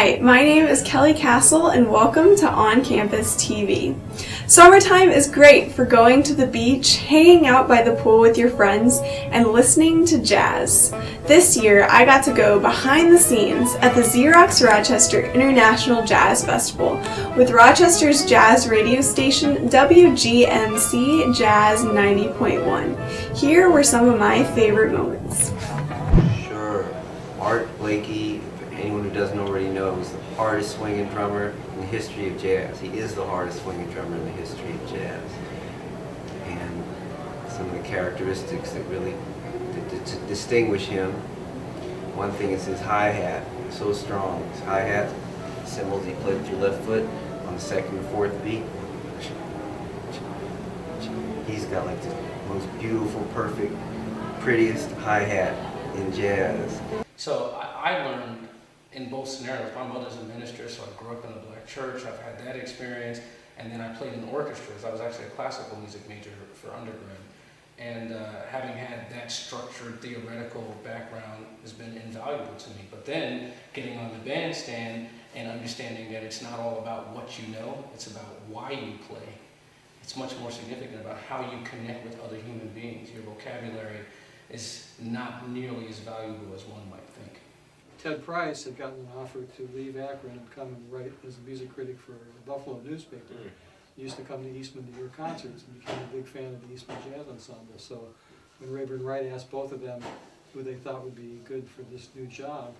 Hi, my name is Kelly Kasle and welcome to On Campus TV. Summertime is great for going to the beach, hanging out by the pool with your friends, and listening to jazz. This year I got to go behind the scenes at the Xerox Rochester International Jazz Festival with Rochester's jazz radio station WGMC Jazz 90.1. Here were some of my favorite moments. Sure, Art Blakey, anyone who doesn't already know, is the hardest swinging drummer in the history of jazz. He is the hardest swinging drummer in the history of jazz. And some of the characteristics that really distinguish him, one thing is his hi-hat, so strong. His hi-hat cymbals he played with your left foot on the second and fourth beat. He's got like the most beautiful, perfect, prettiest hi-hat in jazz. So I learned in both scenarios. My mother's a minister, so I grew up in a black church. I've had that experience, and then I played in orchestras. I was actually a classical music major for undergrad, and having had that structured theoretical background has been invaluable to me. But then getting on the bandstand and understanding that it's not all about what you know, it's about why you play. It's much more significant about how you connect with other human beings. Your vocabulary is not nearly as valuable as one might think. Ted Price had gotten an offer to leave Akron and come and write as a music critic for a Buffalo newspaper. He used to come to Eastman to hear concerts and became a big fan of the Eastman Jazz Ensemble. So when Rayburn Wright asked both of them who they thought would be good for this new job,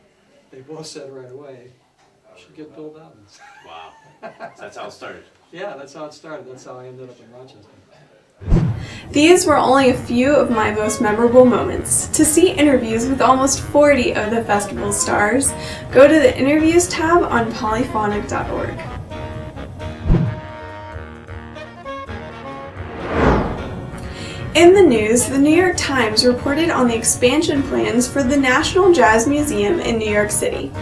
they both said right away, "You should get Bill Dobbins." Wow. So that's how it started. Yeah, that's how it started. That's how I ended up in Rochester. These were only a few of my most memorable moments. To see interviews with almost 40 of the festival's stars, go to the Interviews tab on polyphonic.org. In the news, the New York Times reported on the expansion plans for the National Jazz Museum in New York City.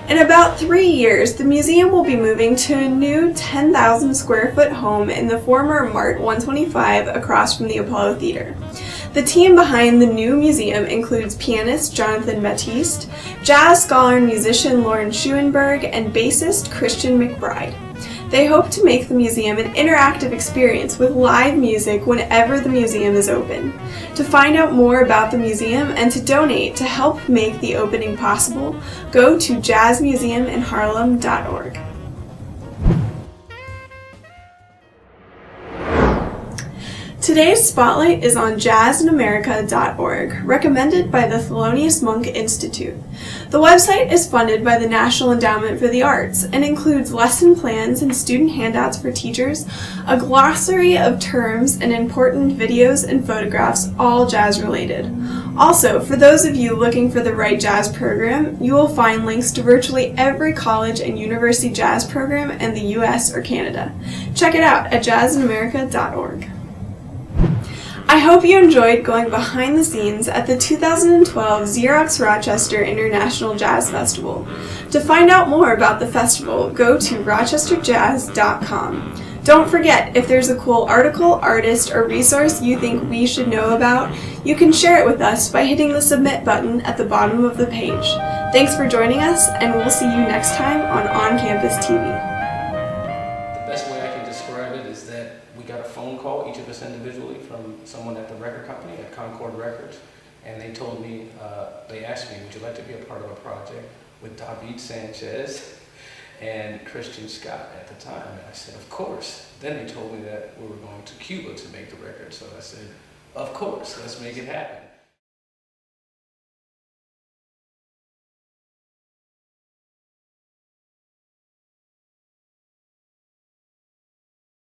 In about 3 years, the museum will be moving to a new 10,000 square foot home in the former Mart 125 across from the Apollo Theater. The team behind the new museum includes pianist Jonathan Batiste, jazz scholar and musician Lauren Schuenberg, and bassist Christian McBride. They hope to make the museum an interactive experience with live music whenever the museum is open. To find out more about the museum and to donate to help make the opening possible, go to jazzmuseuminharlem.org. Today's spotlight is on jazzinamerica.org, recommended by the Thelonious Monk Institute. The website is funded by the National Endowment for the Arts and includes lesson plans and student handouts for teachers, a glossary of terms, and important videos and photographs, all jazz related. Also, for those of you looking for the right jazz program, you will find links to virtually every college and university jazz program in the US or Canada. Check it out at jazzinamerica.org. I hope you enjoyed going behind the scenes at the 2012 Xerox Rochester International Jazz Festival. To find out more about the festival, go to rochesterjazz.com. Don't forget, if there's a cool article, artist, or resource you think we should know about, you can share it with us by hitting the submit button at the bottom of the page. Thanks for joining us, and we'll see you next time on Campus TV. The best way I can describe it is that we got a phone call, each of us individually, from someone at the record company, at Concord Records, and they told me, they asked me, would you like to be a part of a project with David Sanchez and Christian Scott at the time? And I said, of course. Then they told me that we were going to Cuba to make the record, so I said, of course, let's make it happen.